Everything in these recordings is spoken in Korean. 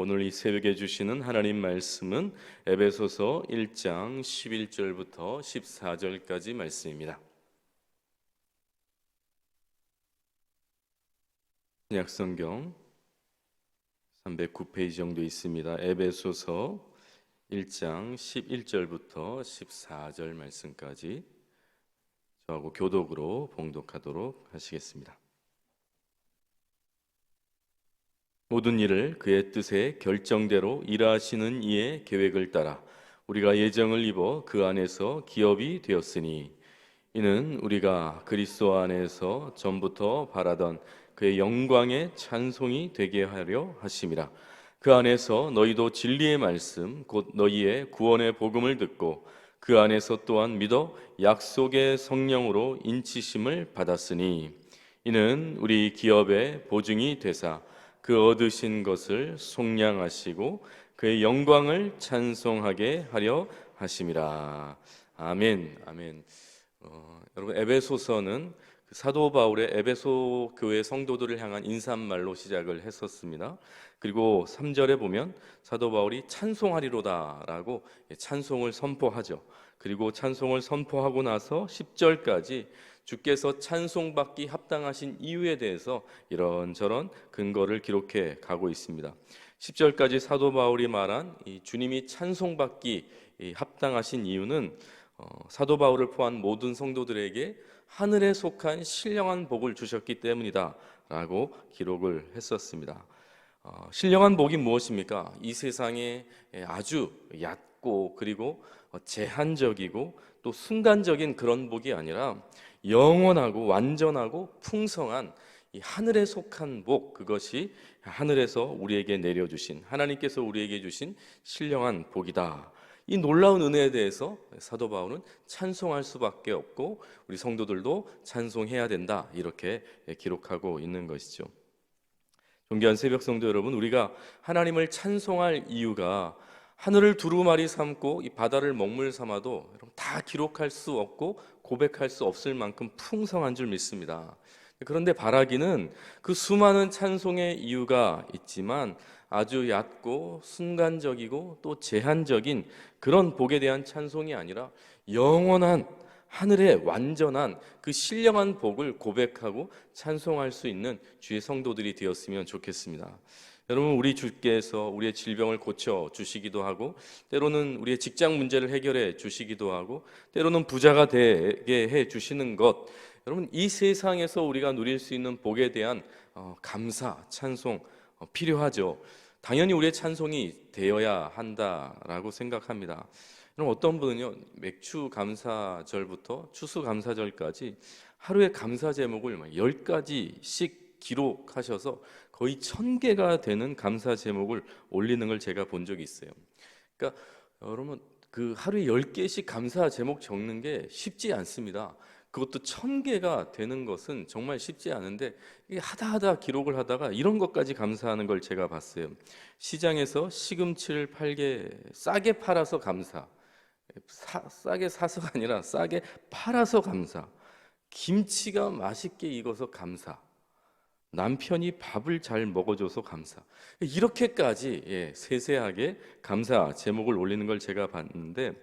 오늘 이 새벽에 주시는 하나님 말씀은 에베소서 1장 11절부터 14절까지 말씀입니다. 약성경 309페이지 정도 있습니다. 에베소서 1장 11절부터 14절 말씀까지 저하고 교독으로 봉독하도록 하시겠습니다. 모든 일을 그의 뜻에 결정대로 일하시는 이의 계획을 따라 우리가 예정을 입어 그 안에서 기업이 되었으니 이는 우리가 그리스도 안에서 전부터 바라던 그의 영광의 찬송이 되게 하려 하심이라. 그 안에서 너희도 진리의 말씀 곧 너희의 구원의 복음을 듣고 그 안에서 또한 믿어 약속의 성령으로 인치심을 받았으니 이는 우리 기업의 보증이 되사 그 얻으신 것을 속량하시고 그의 영광을 찬송하게 하려 하심이라. 아멘. 아멘. 여러분, 에베소서는 사도 바울의 에베소 교회 성도들을 향한 인사말로 시작을 했었습니다. 그리고 3절에 보면 사도 바울이 찬송하리로다라고 찬송을 선포하죠. 그리고 찬송을 선포하고 나서 10절까지 주께서 찬송받기 합당하신 이유에 대해서 이런저런 근거를 기록해 가고 있습니다. 10절까지 사도 바울이 말한 이 주님이 찬송받기 합당하신 이유는 사도 바울을 포함한 모든 성도들에게 하늘에 속한 신령한 복을 주셨기 때문이다 라고 기록을 했었습니다. 신령한 복이 무엇입니까? 이 세상에 아주 얕고 그리고 제한적이고 또 순간적인 그런 복이 아니라 영원하고 완전하고 풍성한 이 하늘에 속한 복, 그것이 하늘에서 우리에게 내려주신, 하나님께서 우리에게 주신 신령한 복이다. 이 놀라운 은혜에 대해서 사도 바울은 찬송할 수밖에 없고 우리 성도들도 찬송해야 된다, 이렇게 기록하고 있는 것이죠. 존귀한 새벽 성도 여러분, 우리가 하나님을 찬송할 이유가 하늘을 두루마리 삼고 이 바다를 먹물 삼아도 다 기록할 수 없고 고백할 수 없을 만큼 풍성한 줄 믿습니다. 그런데 바라기는 그 수많은 찬송의 이유가 있지만 아주 얕고 순간적이고 또 제한적인 그런 복에 대한 찬송이 아니라 영원한 하늘의 완전한 그 신령한 복을 고백하고 찬송할 수 있는 주의 성도들이 되었으면 좋겠습니다. 여러분, 우리 주께서 우리의 질병을 고쳐 주시기도 하고 때로는 우리의 직장 문제를 해결해 주시기도 하고 때로는 부자가 되게 해 주시는 것, 여러분, 이 세상에서 우리가 누릴 수 있는 복에 대한 감사, 찬송 필요하죠. 당연히 우리의 찬송이 되어야 한다라고 생각합니다. 그럼 어떤 분은요, 맥추 감사절부터 추수 감사절까지 하루에 감사 제목을 10가지씩 기록하셔서 거의 1000개가 되는 감사 제목을 올리는 걸 제가 본 적이 있어요. 그러니까 여러분, 그 하루에 10개씩 감사 제목 적는 게 쉽지 않습니다. 그것도 1000개가 되는 것은 정말 쉽지 않은데 하다 기록을 하다가 이런 것까지 감사하는 걸 제가 봤어요. 시장에서 시금치를 팔게 싸게 팔아서 감사, 싸게 사서가 아니라 싸게 팔아서 감사, 김치가 맛있게 익어서 감사, 남편이 밥을 잘 먹어줘서 감사, 이렇게까지 세세하게 감사 제목을 올리는 걸 제가 봤는데,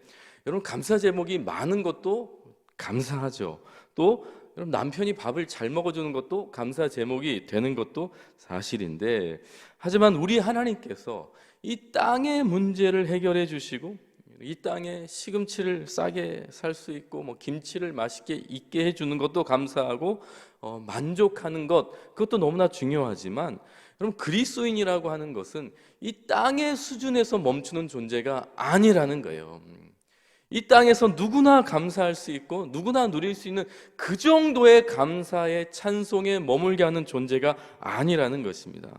여러분, 감사 제목이 많은 것도 감사하죠. 또 여러분, 남편이 밥을 잘 먹어주는 것도 감사 제목이 되는 것도 사실인데, 하지만 우리 하나님께서 이 땅의 문제를 해결해 주시고 이 땅에 시금치를 싸게 살 수 있고 김치를 맛있게 익게 해주는 것도 감사하고 만족하는 것, 그것도 너무나 중요하지만 여러분, 그리스도인이라고 하는 것은 이 땅의 수준에서 멈추는 존재가 아니라는 거예요. 이 땅에서 누구나 감사할 수 있고 누구나 누릴 수 있는 그 정도의 감사의 찬송에 머물게 하는 존재가 아니라는 것입니다.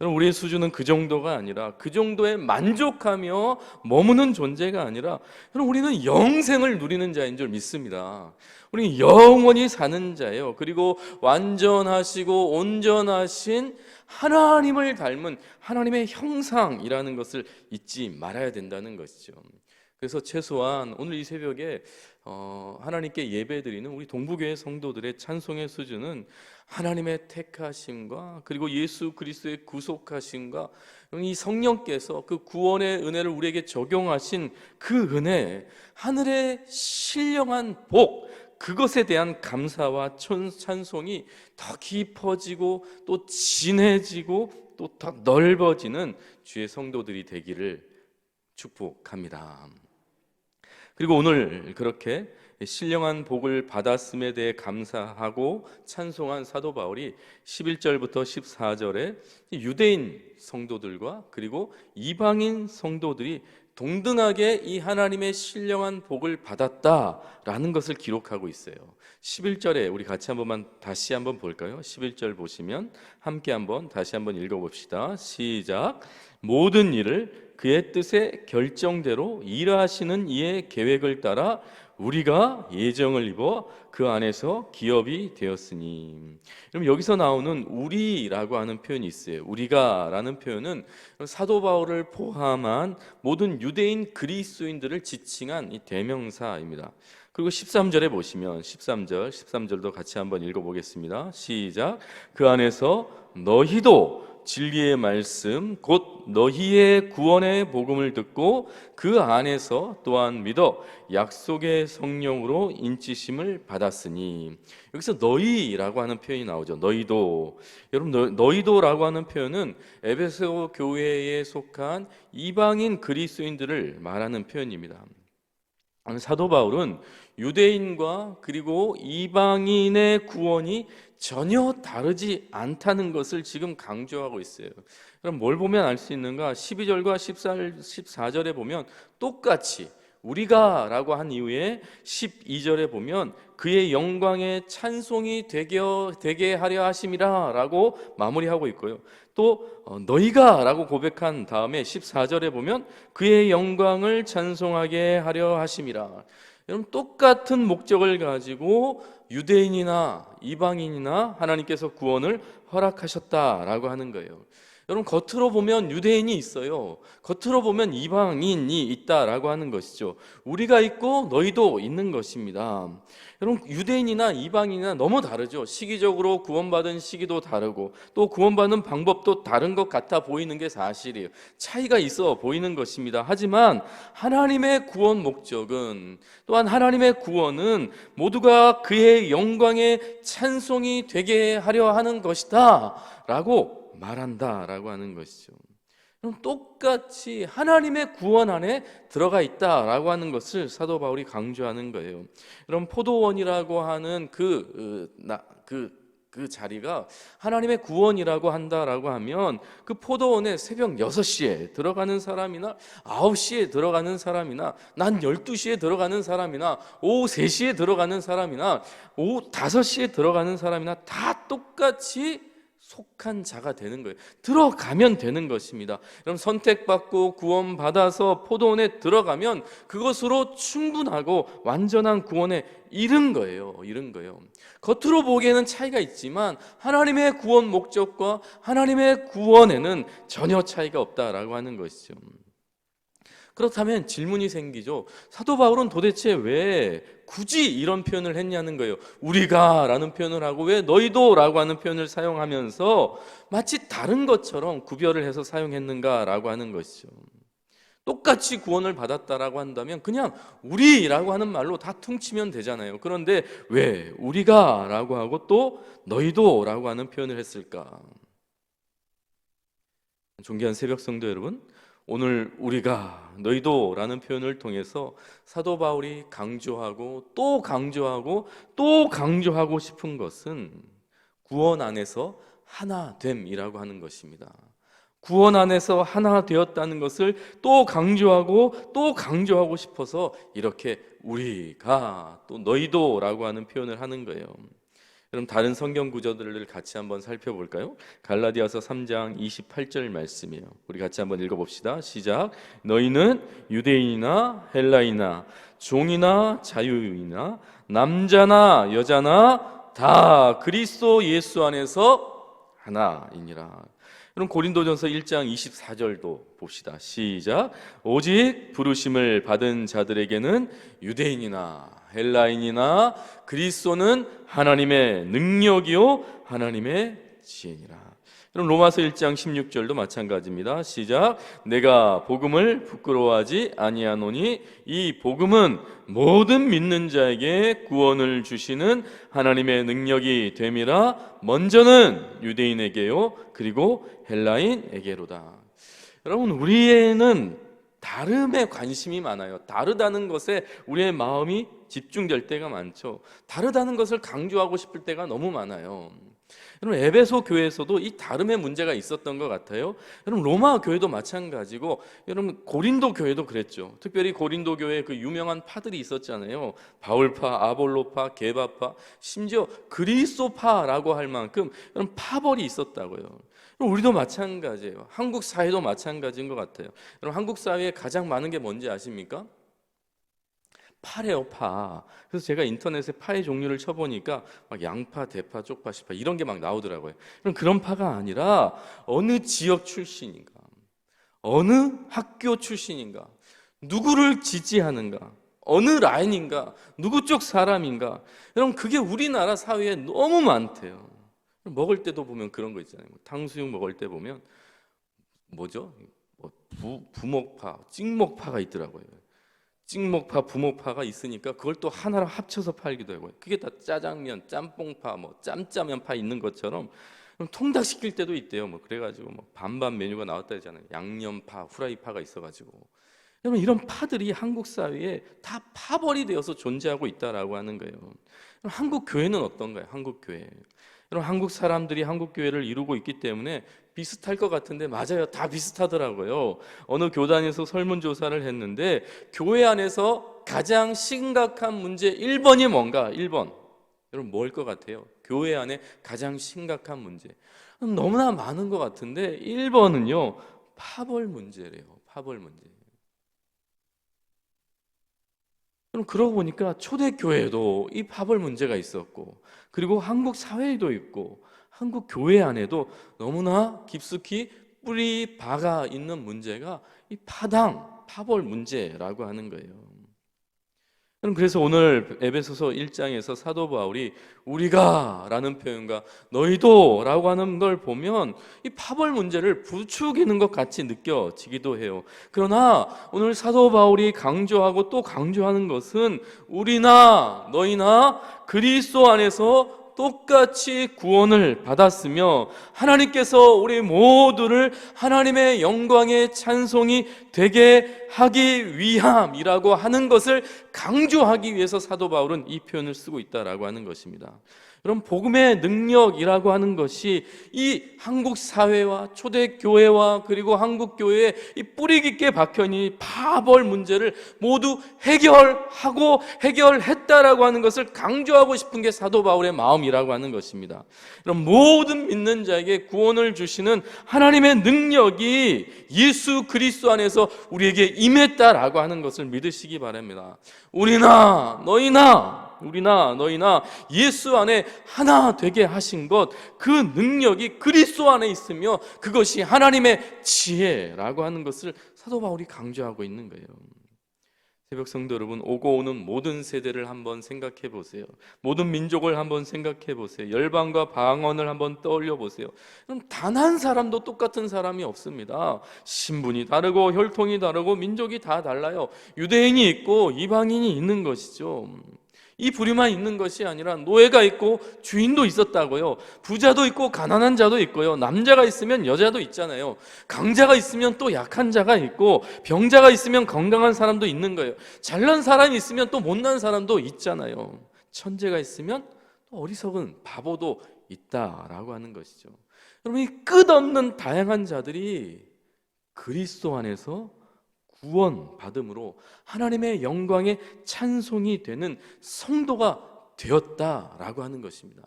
여러분, 우리의 수준은 그 정도가 아니라 그 정도에 만족하며 머무는 존재가 아니라 여러분, 우리는 영생을 누리는 자인 줄 믿습니다. 우리는 영원히 사는 자예요. 그리고 완전하시고 온전하신 하나님을 닮은 하나님의 형상이라는 것을 잊지 말아야 된다는 것이죠. 그래서 최소한 오늘 이 새벽에 하나님께 예배드리는 우리 동부교회 성도들의 찬송의 수준은 하나님의 택하심과 그리고 예수 그리스도의 구속하심과 이 성령께서 그 구원의 은혜를 우리에게 적용하신 그 은혜, 하늘의 신령한 복, 그것에 대한 감사와 찬송이 더 깊어지고 또 진해지고 또 더 넓어지는 주의 성도들이 되기를 축복합니다. 그리고 오늘 그렇게 신령한 복을 받았음에 대해 감사하고 찬송한 사도 바울이 11절부터 14절에 유대인 성도들과 그리고 이방인 성도들이 동등하게 이 하나님의 신령한 복을 받았다라는 것을 기록하고 있어요. 11절에 우리 같이 다시 한번 볼까요? 11절 보시면 함께 다시 한번 읽어봅시다. 시작. 모든 일을 그의 뜻의 결정대로 일하시는 이의 계획을 따라 우리가 예정을 입어 그 안에서 기업이 되었으니. 그럼 여기서 나오는 우리라고 하는 표현이 있어요. 우리가라는 표현은 사도 바울을 포함한 모든 유대인 그리스도인들을 지칭한 이 대명사입니다. 그리고 13절에 보시면 13절도 같이 한번 읽어보겠습니다. 시작. 그 안에서 너희도 진리의 말씀 곧 너희의 구원의 복음을 듣고 그 안에서 또한 믿어 약속의 성령으로 인치심을 받았으니. 여기서 너희라고 하는 표현이 나오죠. 너희도. 여러분, 너희도라고 하는 표현은 에베소 교회에 속한 이방인 그리스도인들을 말하는 표현입니다. 사도 바울은 유대인과 그리고 이방인의 구원이 전혀 다르지 않다는 것을 지금 강조하고 있어요. 그럼 뭘 보면 알 수 있는가? 12절과 14절에 보면 똑같이 우리가 라고 한 이후에 12절에 보면 그의 영광의 찬송이 되게 하려 하심이라 라고 마무리하고 있고요. 또 너희가 라고 고백한 다음에 14절에 보면 그의 영광을 찬송하게 하려 하심이라. 여러분, 똑같은 목적을 가지고 유대인이나 이방인이나 하나님께서 구원을 허락하셨다라고 하는 거예요. 여러분, 겉으로 보면 유대인이 있어요. 겉으로 보면 이방인이 있다라고 하는 것이죠. 우리가 있고 너희도 있는 것입니다. 여러분, 유대인이나 이방인이나 너무 다르죠. 시기적으로 구원받은 시기도 다르고 또 구원받는 방법도 다른 것 같아 보이는 게 사실이에요. 차이가 있어 보이는 것입니다. 하지만 하나님의 구원 목적은, 또한 하나님의 구원은 모두가 그의 영광의 찬송이 되게 하려 하는 것이다 라고 말한다라고 하는 것이죠. 그럼 똑같이 하나님의 구원 안에 들어가 있다라고 하는 것을 사도 바울이 강조하는 거예요. 그럼 포도원이라고 하는 그 자리가 하나님의 구원이라고 한다라고 하면 그 포도원에 새벽 6시에 들어가는 사람이나 9시에 들어가는 사람이나 난 12시에 들어가는 사람이나 오후 3시에 들어가는 사람이나 오후 5시에 들어가는 사람이나 다 똑같이 속한 자가 되는 거예요. 들어가면 되는 것입니다. 그럼 선택받고 구원받아서 포도원에 들어가면 그것으로 충분하고 완전한 구원에 이른 거예요. 겉으로 보기에는 차이가 있지만 하나님의 구원 목적과 하나님의 구원에는 전혀 차이가 없다라고 하는 것이죠. 그렇다면 질문이 생기죠. 사도 바울은 도대체 왜 굳이 이런 표현을 했냐는 거예요. 우리가 라는 표현을 하고 왜 너희도 라고 하는 표현을 사용하면서 마치 다른 것처럼 구별을 해서 사용했는가 라고 하는 것이죠. 똑같이 구원을 받았다라고 한다면 그냥 우리라고 하는 말로 다 퉁치면 되잖아요. 그런데 왜 우리가 라고 하고 또 너희도 라고 하는 표현을 했을까? 존귀한 새벽 성도 여러분, 오늘 우리가 너희도 라는 표현을 통해서 사도 바울이 강조하고 또 강조하고 또 강조하고 싶은 것은 구원 안에서 하나됨이라고 하는 것입니다. 구원 안에서 하나 되었다는 것을 또 강조하고 또 강조하고 싶어서 이렇게 우리가 또 너희도 라고 하는 표현을 하는 거예요. 그럼 다른 성경 구절들을 같이 한번 살펴볼까요? 갈라디아서 3장 28절 말씀이에요. 우리 같이 한번 읽어봅시다. 시작. 너희는 유대인이나 헬라이나 종이나 자유인이나 남자나 여자나 다 그리스도 예수 안에서 하나이니라. 그럼 고린도전서 1장 24절도 봅시다. 시작. 오직 부르심을 받은 자들에게는 유대인이나 헬라인이나 그리스도는 하나님의 능력이요 하나님의 지혜니라. 그럼 로마서 1장 16절도 마찬가지입니다. 시작. 내가 복음을 부끄러워하지 아니하노니 이 복음은 모든 믿는 자에게 구원을 주시는 하나님의 능력이 됨이라. 먼저는 유대인에게요 그리고 헬라인에게로다. 여러분, 우리에는 다름에 관심이 많아요. 다르다는 것에 우리의 마음이 집중될 때가 많죠. 다르다는 것을 강조하고 싶을 때가 너무 많아요. 여러분, 에베소 교회에서도 이 다름의 문제가 있었던 것 같아요. 여러분, 로마 교회도 마찬가지고, 여러분 고린도 교회도 그랬죠. 특별히 고린도 교회에 그 유명한 파들이 있었잖아요. 바울파, 아볼로파, 게바파, 심지어 그리스도파라고 할 만큼 여러분 파벌이 있었다고요. 우리도 마찬가지예요. 한국 사회도 마찬가지인 것 같아요. 여러분, 한국 사회에 가장 많은 게 뭔지 아십니까? 파래요, 파. 그래서 제가 인터넷에 파의 종류를 쳐보니까 막 양파, 대파, 쪽파, 시파 이런 게 막 나오더라고요. 그런 파가 아니라 어느 지역 출신인가, 어느 학교 출신인가, 누구를 지지하는가, 어느 라인인가, 누구 쪽 사람인가. 여러분, 그게 우리나라 사회에 너무 많대요. 먹을 때도 보면 그런 거 있잖아요. 탕수육 먹을 때 보면 뭐죠? 부목파, 찍목파가 있더라고요. 찍목파, 부목파가 있으니까 그걸 또 하나로 합쳐서 팔기도 하고요. 그게 다 짜장면, 짬뽕파, 짬짜면파 있는 것처럼 통닭시킬 때도 있대요. 그래가지고 반반 메뉴가 나왔다 했잖아요. 양념파, 후라이파가 있어가지고. 여러분, 이런 파들이 한국 사회에 다 파벌이 되어서 존재하고 있다라고 하는 거예요. 한국 교회는 어떤가요? 한국 교회. 여러분, 한국 사람들이 한국 교회를 이루고 있기 때문에 비슷할 것 같은데 맞아요. 다 비슷하더라고요. 어느 교단에서 설문조사를 했는데 교회 안에서 가장 심각한 문제 1번이 뭔가? 1번. 여러분, 뭘 것 같아요? 교회 안에 가장 심각한 문제. 너무나 많은 것 같은데 1번은요. 파벌 문제래요. 파벌 문제. 그럼 그러고 보니까 초대교회에도 이 파벌 문제가 있었고, 그리고 한국 사회에도 있고, 한국 교회 안에도 너무나 깊숙이 뿌리 박아 있는 문제가 이 파벌 문제라고 하는 거예요. 그래서 오늘 에베소서 1장에서 사도 바울이 우리가라는 표현과 너희도라고 하는 걸 보면 이 파벌 문제를 부추기는 것 같이 느껴지기도 해요. 그러나 오늘 사도 바울이 강조하고 또 강조하는 것은 우리나 너희나 그리스도 안에서 똑같이 구원을 받았으며 하나님께서 우리 모두를 하나님의 영광의 찬송이 되게 하기 위함이라고 하는 것을 강조하기 위해서 사도 바울은 이 표현을 쓰고 있다라고 하는 것입니다. 여러분, 복음의 능력이라고 하는 것이 이 한국 사회와 초대교회와 그리고 한국 교회에 이 뿌리 깊게 박혀있는 파벌 문제를 모두 해결하고 해결했다라고 하는 것을 강조하고 싶은 게 사도 바울의 마음이라고 하는 것입니다. 그럼 모든 믿는 자에게 구원을 주시는 하나님의 능력이 예수 그리스도 안에서 우리에게 임했다라고 하는 것을 믿으시기 바랍니다. 우리나 너희나 예수 안에 하나 되게 하신 것, 그 능력이 그리스도 안에 있으며 그것이 하나님의 지혜라고 하는 것을 사도 바울이 강조하고 있는 거예요. 새벽 성도 여러분, 오고 오는 모든 세대를 한번 생각해 보세요. 모든 민족을 한번 생각해 보세요. 열방과 방언을 한번 떠올려 보세요. 단 한 사람도 똑같은 사람이 없습니다. 신분이 다르고 혈통이 다르고 민족이 다 달라요. 유대인이 있고 이방인이 있는 것이죠. 이 부류만 있는 것이 아니라 노예가 있고 주인도 있었다고요. 부자도 있고 가난한 자도 있고요. 남자가 있으면 여자도 있잖아요. 강자가 있으면 또 약한 자가 있고, 병자가 있으면 건강한 사람도 있는 거예요. 잘난 사람이 있으면 또 못난 사람도 있잖아요. 천재가 있으면 또 어리석은 바보도 있다라고 하는 것이죠. 여러분, 이 끝없는 다양한 자들이 그리스도 안에서 구원 받음으로 하나님의 영광의 찬송이 되는 성도가 되었다라고 하는 것입니다.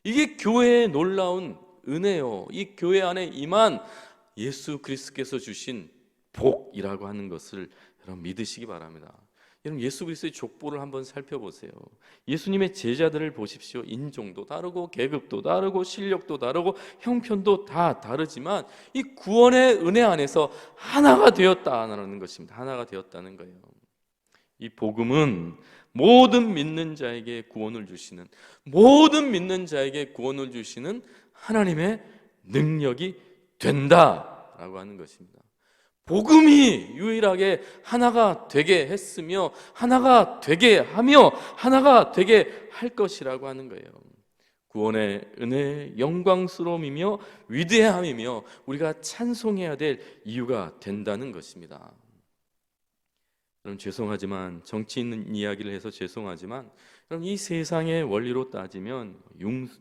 이게 교회의 놀라운 은혜요. 이 교회 안에 임한 예수 그리스도께서 주신 복이라고 하는 것을 여러분 믿으시기 바랍니다. 여러분, 예수 그리스도의 족보를 한번 살펴보세요. 예수님의 제자들을 보십시오. 인종도 다르고 계급도 다르고 실력도 다르고 형편도 다 다르지만 이 구원의 은혜 안에서 하나가 되었다는 것입니다. 하나가 되었다는 거예요. 이 복음은 모든 믿는 자에게 구원을 주시는, 모든 믿는 자에게 구원을 주시는 하나님의 능력이 된다라고 하는 것입니다. 복음이 유일하게 하나가 되게 했으며 하나가 되게 하며 하나가 되게 할 것이라고 하는 거예요. 구원의 은혜, 영광스러움이며 위대함이며 우리가 찬송해야 될 이유가 된다는 것입니다. 여러분, 죄송하지만, 정치 있는 이야기를 해서 죄송하지만, 여러분, 이 세상의 원리로 따지면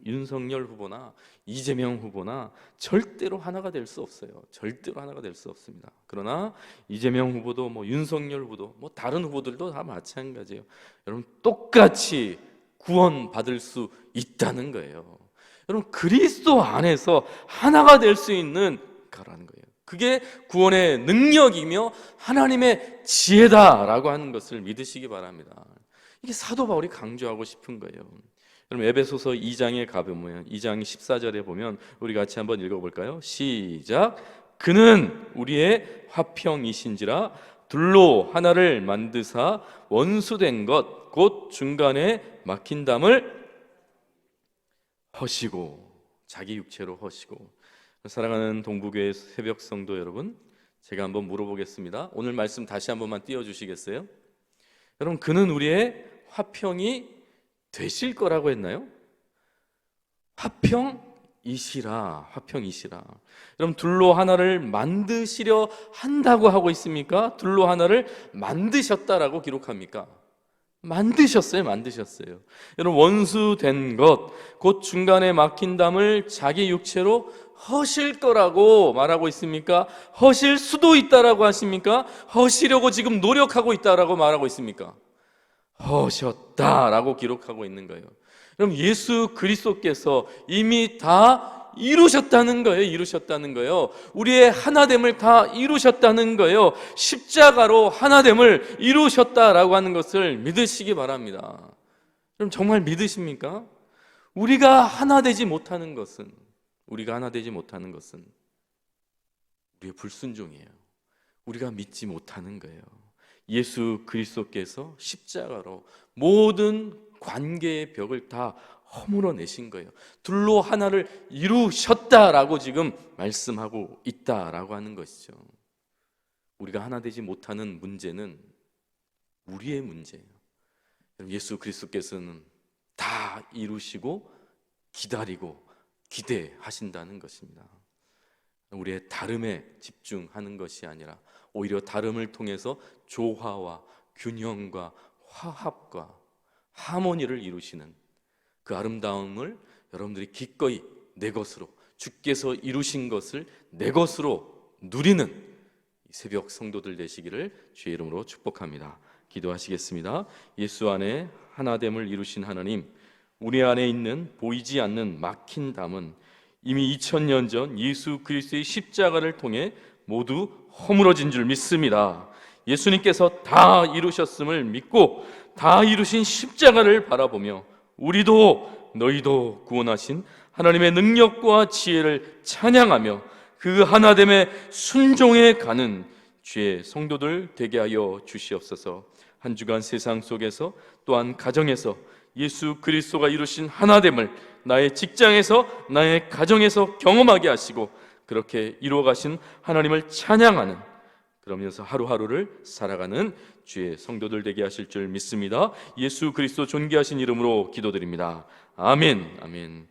윤석열 후보나 이재명 후보나 절대로 하나가 될 수 없어요. 절대로 하나가 될 수 없습니다. 그러나 이재명 후보도 윤석열 후보도 다른 후보들도 다 마찬가지예요. 여러분, 똑같이 구원받을 수 있다는 거예요. 여러분, 그리스도 안에서 하나가 될 수 있는 거라는 거예요. 그게 구원의 능력이며 하나님의 지혜다라고 하는 것을 믿으시기 바랍니다. 이게 사도 바울이 강조하고 싶은 거예요. 여러분, 에베소서 2장에 가보면 2장 14절에 보면 우리 같이 한번 읽어볼까요? 시작. 그는 우리의 화평이신지라 둘로 하나를 만드사 원수된 것 곧 중간에 막힌 담을 허시고, 자기 육체로 허시고. 사랑하는 동부교회 새벽 성도 여러분, 제가 한번 물어보겠습니다. 오늘 말씀 다시 한 번만 띄워주시겠어요? 여러분, 그는 우리의 화평이 되실 거라고 했나요? 화평이시라, 화평이시라. 여러분, 둘로 하나를 만드시려 한다고 하고 있습니까? 둘로 하나를 만드셨다라고 기록합니까? 만드셨어요. 여러분, 원수된 것, 곧 중간에 막힌 담을 자기 육체로 허실 거라고 말하고 있습니까? 허실 수도 있다라고 하십니까? 허시려고 지금 노력하고 있다라고 말하고 있습니까? 허셨다라고 기록하고 있는 거예요. 그럼 예수 그리스도께서 이미 다 이루셨다는 거예요. 우리의 하나됨을 다 이루셨다는 거예요. 십자가로 하나됨을 이루셨다라고 하는 것을 믿으시기 바랍니다. 그럼 정말 믿으십니까? 우리가 하나 되지 못하는 것은 우리의 불순종이에요. 우리가 믿지 못하는 거예요. 예수 그리스도께서 십자가로 모든 관계의 벽을 다 허물어내신 거예요. 둘로 하나를 이루셨다라고 지금 말씀하고 있다라고 하는 것이죠. 우리가 하나 되지 못하는 문제는 우리의 문제예요. 예수 그리스도께서는 다 이루시고 기다리고 기대하신다는 것입니다. 우리의 다름에 집중하는 것이 아니라 오히려 다름을 통해서 조화와 균형과 화합과 하모니를 이루시는 그 아름다움을 여러분들이 기꺼이 내 것으로, 주께서 이루신 것을 내 것으로 누리는 새벽 성도들 되시기를 주의 이름으로 축복합니다. 기도하시겠습니다. 예수 안에 하나됨을 이루신 하나님, 우리 안에 있는 보이지 않는 막힌 담은 이미 2000년 전 예수 그리스도의 십자가를 통해 모두 허물어진 줄 믿습니다. 예수님께서 다 이루셨음을 믿고 다 이루신 십자가를 바라보며 우리도 너희도 구원하신 하나님의 능력과 지혜를 찬양하며 그 하나됨에 순종해 가는 주의 성도들 되게 하여 주시옵소서. 한 주간 세상 속에서 또한 가정에서 예수 그리스도가 이루신 하나됨을 나의 직장에서 나의 가정에서 경험하게 하시고 그렇게 이루어가신 하나님을 찬양하는, 그러면서 하루하루를 살아가는 주의 성도들 되게 하실 줄 믿습니다. 예수 그리스도 존귀하신 이름으로 기도드립니다. 아멘. 아멘.